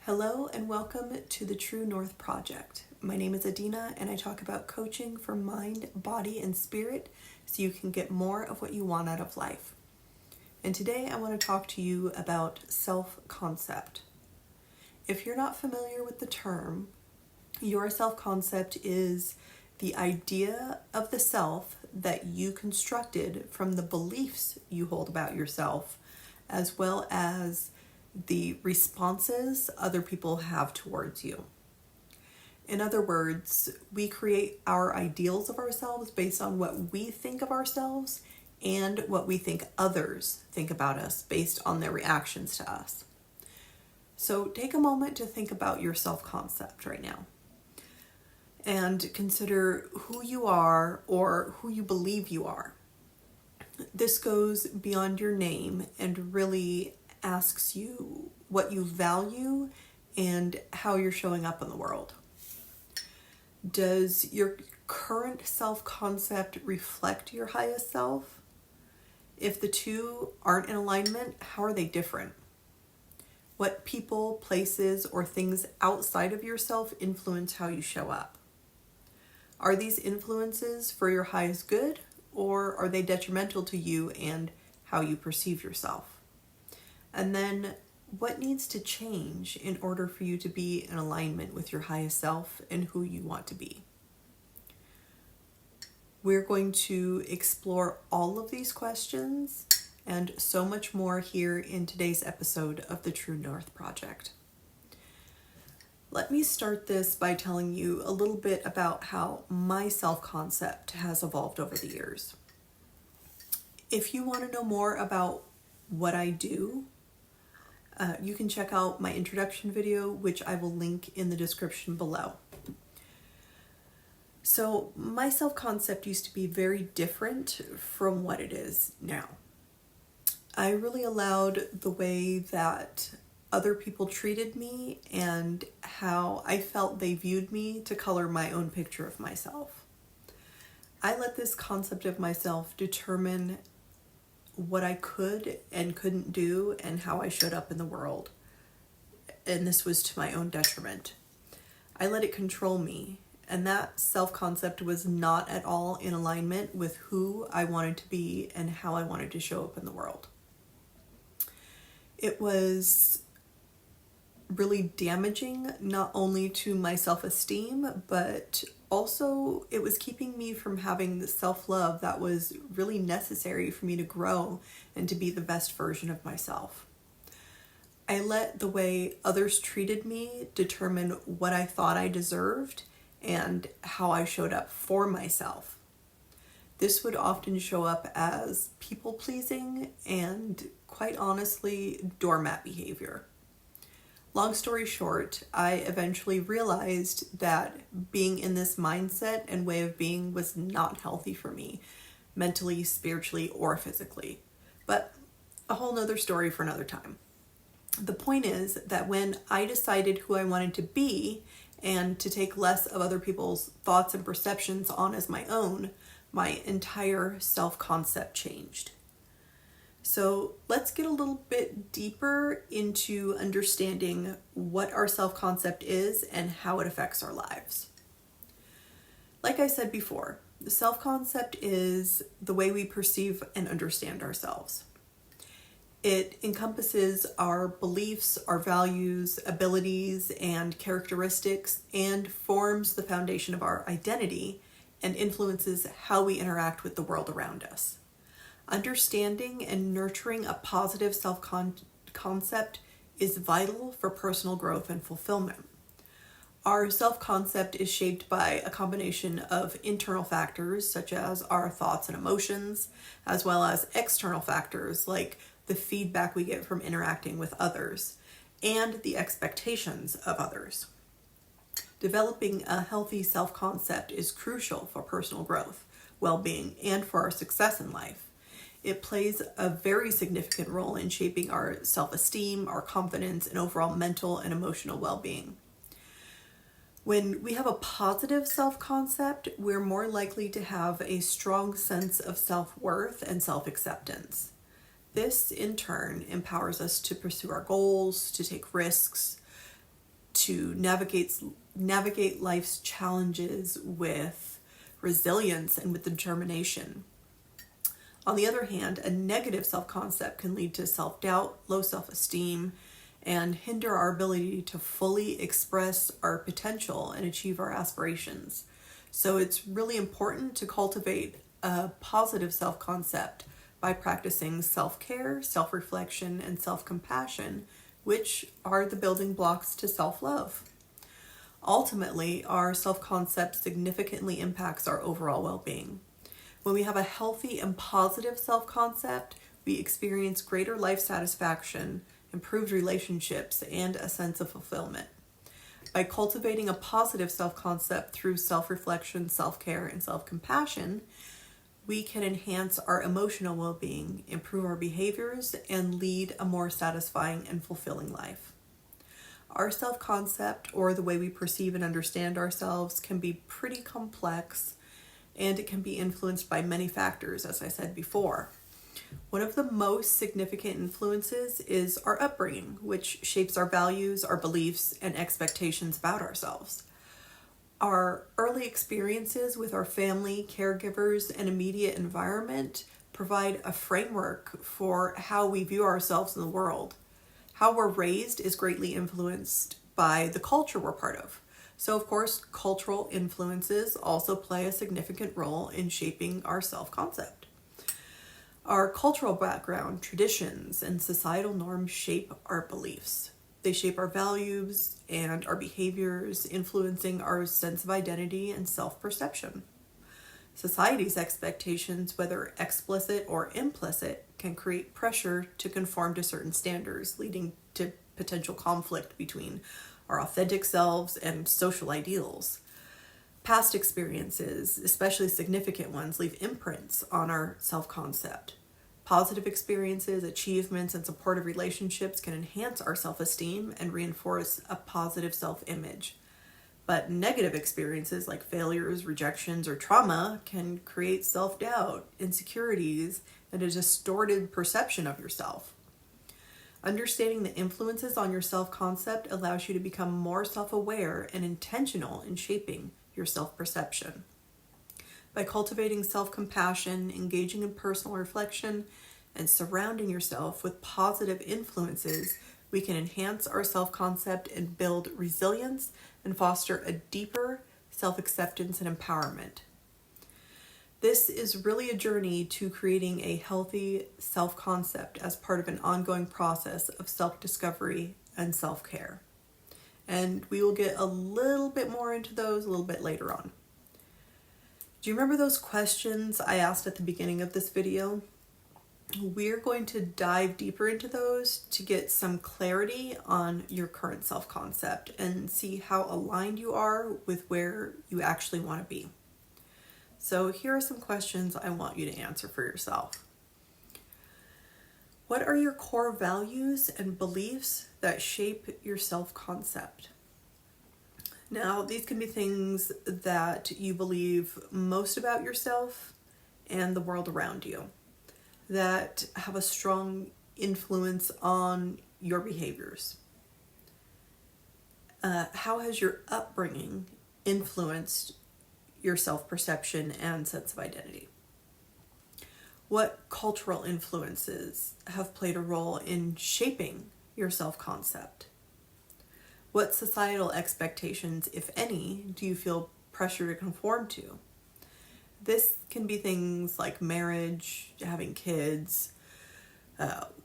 Hello and welcome to the True North Project. My name is Adina and I talk about coaching for mind, body, and spirit so you can get more of what you want out of life. And today I want to talk to you about self-concept. If you're not familiar with the term, your self-concept is the idea of the self that you constructed from the beliefs you hold about yourself, as well as the responses other people have towards you. In other words, we create our ideals of ourselves based on what we think of ourselves and what we think others think about us based on their reactions to us. So take a moment to think about your self-concept right now and consider who you are or who you believe you are. This goes beyond your name and really asks you what you value and how you're showing up in the world. Does your current self-concept reflect your highest self? If the two aren't in alignment, how are they different? What people, places, or things outside of yourself influence how you show up? Are these influences for your highest good, or are they detrimental to you and how you perceive yourself? And then what needs to change in order for you to be in alignment with your highest self and who you want to be? We're going to explore all of these questions and so much more here in today's episode of the True North Project. Let me start this by telling you a little bit about how my self-concept has evolved over the years. If you want to know more about what I do, you can check out my introduction video, which I will link in the description below. So my self-concept used to be very different from what it is now. I really allowed the way that other people treated me and how I felt they viewed me to color my own picture of myself. I let this concept of myself determine what I could and couldn't do and how I showed up in the world. And this was to my own detriment. I let it control me, and that self-concept was not at all in alignment with who I wanted to be and how I wanted to show up in the world. It was really damaging, not only to my self-esteem, but also it was keeping me from having the self-love that was really necessary for me to grow and to be the best version of myself. I let the way others treated me determine what I thought I deserved and how I showed up for myself. This would often show up as people-pleasing and, quite honestly, doormat behavior. Long story short, I eventually realized that being in this mindset and way of being was not healthy for me, mentally, spiritually, or physically. But a whole nother story for another time. The point is that when I decided who I wanted to be and to take less of other people's thoughts and perceptions on as my own, my entire self-concept changed. So let's get a little bit deeper into understanding what our self-concept is and how it affects our lives. Like I said before, the self-concept is the way we perceive and understand ourselves. It encompasses our beliefs, our values, abilities, and characteristics, and forms the foundation of our identity and influences how we interact with the world around us. Understanding and nurturing a positive self-concept is vital for personal growth and fulfillment. Our self-concept is shaped by a combination of internal factors such as our thoughts and emotions, as well as external factors like the feedback we get from interacting with others and the expectations of others. Developing a healthy self-concept is crucial for personal growth, well-being, and for our success in life. It plays a very significant role in shaping our self-esteem, our confidence, and overall mental and emotional well-being. When we have a positive self-concept, we're more likely to have a strong sense of self-worth and self-acceptance. This, in turn, empowers us to pursue our goals, to take risks, to navigate life's challenges with resilience and with determination. On the other hand, a negative self-concept can lead to self-doubt, low self-esteem, and hinder our ability to fully express our potential and achieve our aspirations. So it's really important to cultivate a positive self-concept by practicing self-care, self-reflection, and self-compassion, which are the building blocks to self-love. Ultimately, our self-concept significantly impacts our overall well-being. When we have a healthy and positive self-concept, we experience greater life satisfaction, improved relationships, and a sense of fulfillment. By cultivating a positive self-concept through self-reflection, self-care, and self-compassion, we can enhance our emotional well-being, improve our behaviors, and lead a more satisfying and fulfilling life. Our self-concept, or the way we perceive and understand ourselves, can be pretty complex, and it can be influenced by many factors, as I said before. One of the most significant influences is our upbringing, which shapes our values, our beliefs, and expectations about ourselves. Our early experiences with our family, caregivers, and immediate environment provide a framework for how we view ourselves in the world. How we're raised is greatly influenced by the culture we're part of. So, of course, cultural influences also play a significant role in shaping our self-concept. Our cultural background, traditions, and societal norms shape our beliefs. They shape our values and our behaviors, influencing our sense of identity and self-perception. Society's expectations, whether explicit or implicit, can create pressure to conform to certain standards, leading to potential conflict between our authentic selves and social ideals. Past experiences, especially significant ones, leave imprints on our self-concept. Positive experiences, achievements, and supportive relationships can enhance our self-esteem and reinforce a positive self-image. But negative experiences like failures, rejections, or trauma can create self-doubt, insecurities, and a distorted perception of yourself. Understanding the influences on your self-concept allows you to become more self-aware and intentional in shaping your self-perception. By cultivating self-compassion, engaging in personal reflection, and surrounding yourself with positive influences, we can enhance our self-concept and build resilience and foster a deeper self-acceptance and empowerment. This is really a journey to creating a healthy self-concept as part of an ongoing process of self-discovery and self-care. And we will get a little bit more into those a little bit later on. Do you remember those questions I asked at the beginning of this video? We're going to dive deeper into those to get some clarity on your current self-concept and see how aligned you are with where you actually want to be. So here are some questions I want you to answer for yourself. What are your core values and beliefs that shape your self-concept? Now, these can be things that you believe most about yourself and the world around you that have a strong influence on your behaviors. How has your upbringing influenced your self-perception and sense of identity? What cultural influences have played a role in shaping your self-concept? What societal expectations, if any, do you feel pressure to conform to? This can be things like marriage, having kids,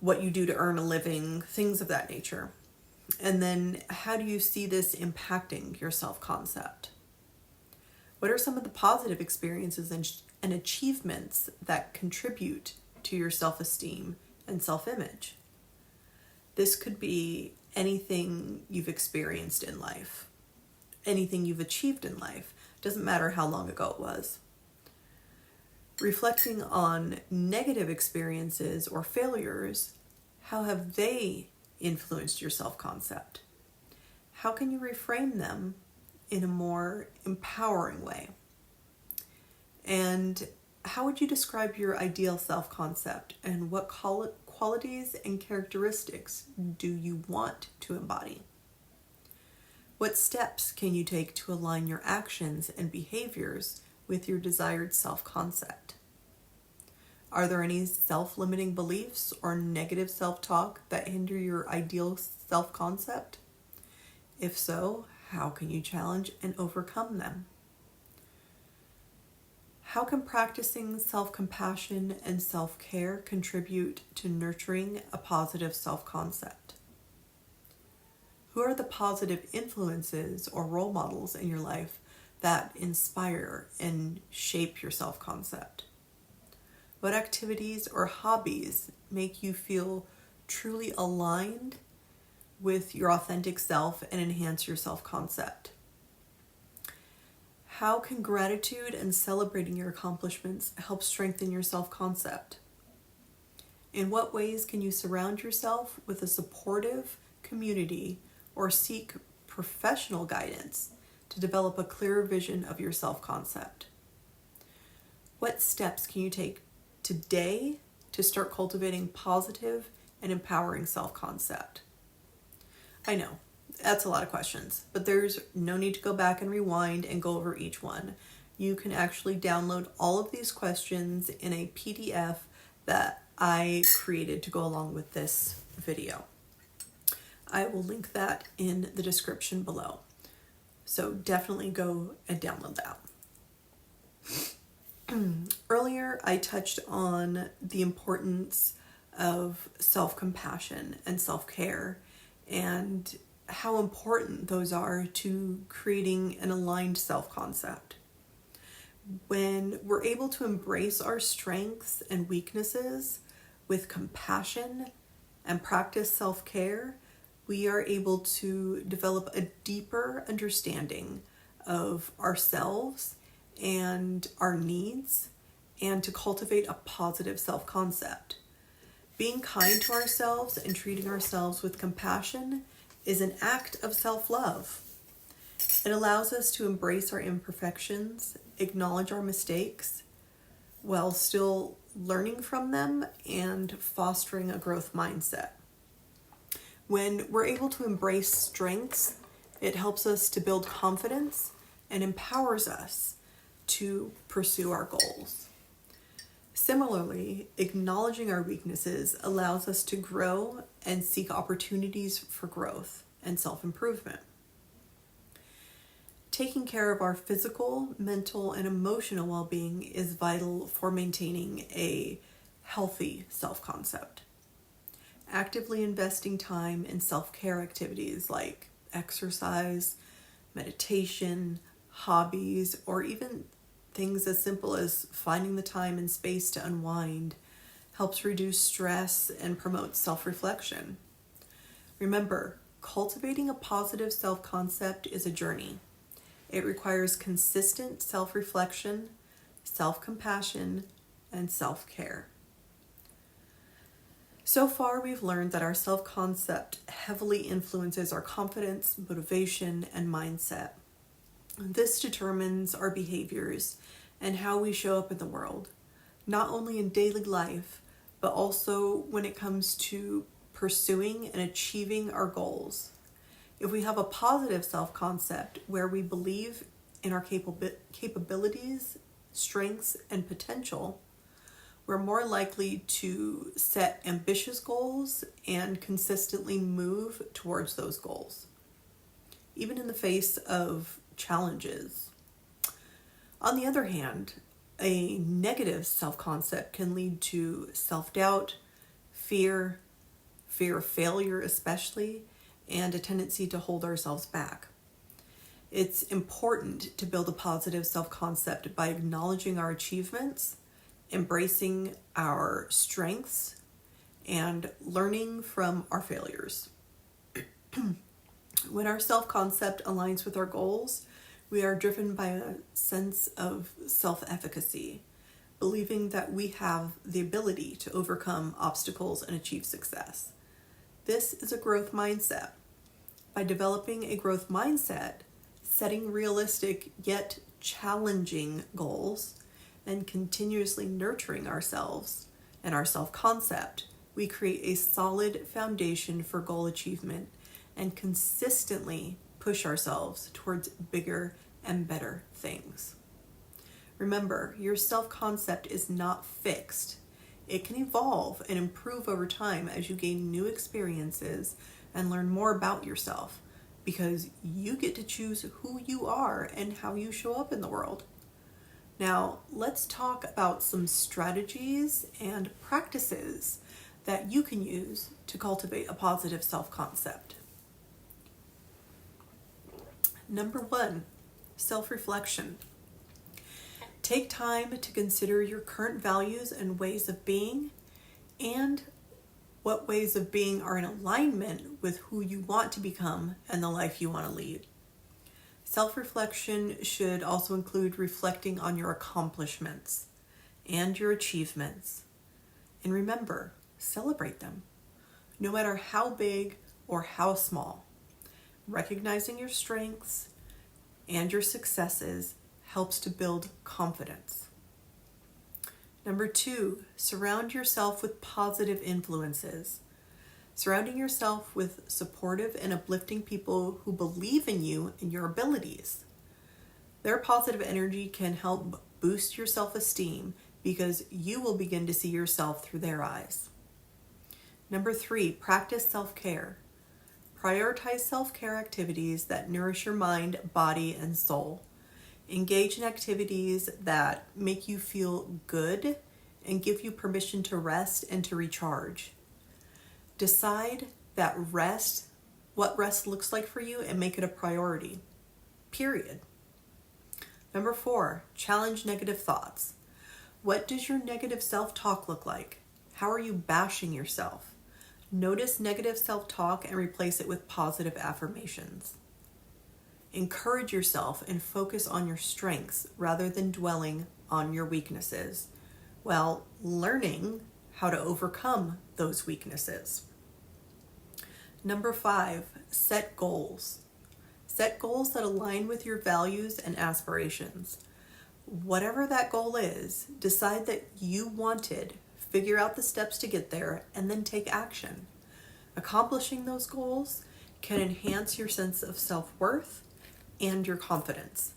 what you do to earn a living, things of that nature. And then how do you see this impacting your self-concept? What are some of the positive experiences and achievements that contribute to your self-esteem and self-image? This could be anything you've experienced in life, anything you've achieved in life. Doesn't matter how long ago it was. Reflecting on negative experiences or failures, how have they influenced your self-concept? How can you reframe them in a more empowering way? And how would you describe your ideal self-concept, and what qualities and characteristics do you want to embody? What steps can you take to align your actions and behaviors with your desired self-concept? Are there any self-limiting beliefs or negative self-talk that hinder your ideal self-concept? If so, how can you challenge and overcome them? How can practicing self-compassion and self-care contribute to nurturing a positive self-concept? Who are the positive influences or role models in your life that inspire and shape your self-concept? What activities or hobbies make you feel truly aligned with your authentic self and enhance your self-concept? How can gratitude and celebrating your accomplishments help strengthen your self-concept? In what ways can you surround yourself with a supportive community or seek professional guidance to develop a clearer vision of your self-concept? What steps can you take today to start cultivating positive and empowering self-concept? I know, that's a lot of questions, but there's no need to go back and rewind and go over each one. You can actually download all of these questions in a PDF that I created to go along with this video. I will link that in the description below. So definitely go and download that. Earlier, I touched on the importance of self-compassion and self-care and how important those are to creating an aligned self-concept. When we're able to embrace our strengths and weaknesses with compassion and practice self-care, we are able to develop a deeper understanding of ourselves and our needs, and to cultivate a positive self-concept. Being kind to ourselves and treating ourselves with compassion is an act of self-love. It allows us to embrace our imperfections, acknowledge our mistakes, while still learning from them and fostering a growth mindset. When we're able to embrace strengths, it helps us to build confidence and empowers us to pursue our goals. Similarly, acknowledging our weaknesses allows us to grow and seek opportunities for growth and self-improvement. Taking care of our physical, mental, and emotional well-being is vital for maintaining a healthy self-concept. Actively investing time in self-care activities like exercise, meditation, hobbies, or even things as simple as finding the time and space to unwind helps reduce stress and promote self-reflection. Remember, cultivating a positive self-concept is a journey. It requires consistent self-reflection, self-compassion, and self-care. So far, we've learned that our self-concept heavily influences our confidence, motivation, and mindset. This determines our behaviors and how we show up in the world, not only in daily life, but also when it comes to pursuing and achieving our goals. If we have a positive self-concept where we believe in our capabilities, strengths, and potential, we're more likely to set ambitious goals and consistently move towards those goals, even in the face of challenges. On the other hand, a negative self-concept can lead to self-doubt, fear of failure especially, and a tendency to hold ourselves back. It's important to build a positive self-concept by acknowledging our achievements, embracing our strengths, and learning from our failures. When our self-concept aligns with our goals, we are driven by a sense of self-efficacy, believing that we have the ability to overcome obstacles and achieve success. This is a growth mindset. By developing a growth mindset, setting realistic yet challenging goals, and continuously nurturing ourselves and our self-concept, we create a solid foundation for goal achievement and consistently push ourselves towards bigger and better things. Remember, your self-concept is not fixed. It can evolve and improve over time as you gain new experiences and learn more about yourself, because you get to choose who you are and how you show up in the world. Now, let's talk about some strategies and practices that you can use to cultivate a positive self-concept. Number 1, self-reflection. Take time to consider your current values and ways of being, and what ways of being are in alignment with who you want to become and the life you want to lead. Self-reflection should also include reflecting on your accomplishments and your achievements. And remember, celebrate them, no matter how big or how small. Recognizing your strengths and your successes helps to build confidence. Number 2, surround yourself with positive influences. Surrounding yourself with supportive and uplifting people who believe in you and your abilities. Their positive energy can help boost your self-esteem because you will begin to see yourself through their eyes. Number 3, practice self-care. Prioritize self-care activities that nourish your mind, body, and soul. Engage in activities that make you feel good and give you permission to rest and to recharge. Decide what rest looks like for you, and make it a priority. Period. Number 4, challenge negative thoughts. What does your negative self-talk look like? How are you bashing yourself? Notice negative self-talk and replace it with positive affirmations. Encourage yourself and focus on your strengths rather than dwelling on your weaknesses, while learning how to overcome those weaknesses. Number 5, set goals. Set goals that align with your values and aspirations. Whatever that goal is, decide that you wanted, figure out the steps to get there, and then take action. Accomplishing those goals can enhance your sense of self-worth and your confidence.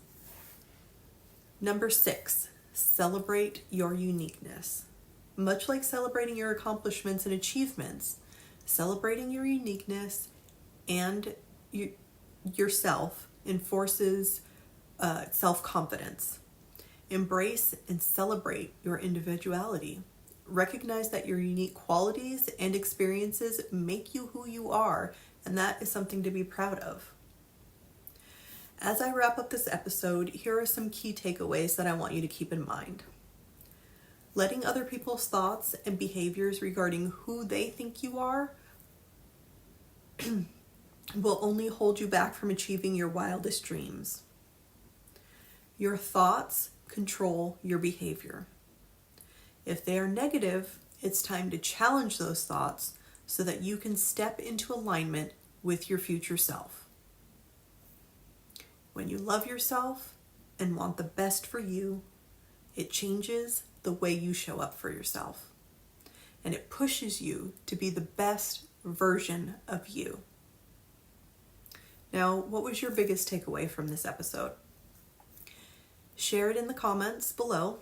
Number 6, celebrate your uniqueness. Much like celebrating your accomplishments and achievements, celebrating your uniqueness and yourself enforces self-confidence. Embrace and celebrate your individuality. Recognize that your unique qualities and experiences make you who you are, and that is something to be proud of. As I wrap up this episode, here are some key takeaways that I want you to keep in mind. Letting other people's thoughts and behaviors regarding who they think you are will only hold you back from achieving your wildest dreams. Your thoughts control your behavior. If they are negative, it's time to challenge those thoughts so that you can step into alignment with your future self. When you love yourself and want the best for you, it changes the way you show up for yourself, and it pushes you to be the best version of you. Now, what was your biggest takeaway from this episode? Share it in the comments below,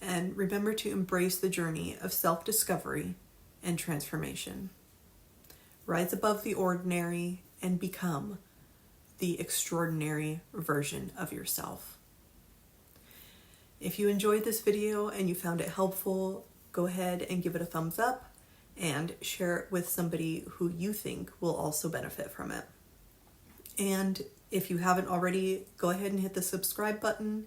and remember to embrace the journey of self-discovery and transformation. Rise above the ordinary and become the extraordinary version of yourself. If you enjoyed this video and you found it helpful, go ahead and give it a thumbs up and share it with somebody who you think will also benefit from it. And if you haven't already, go ahead and hit the subscribe button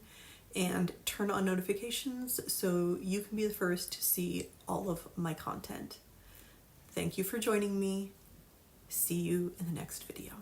and turn on notifications so you can be the first to see all of my content. Thank you for joining me. See you in the next video.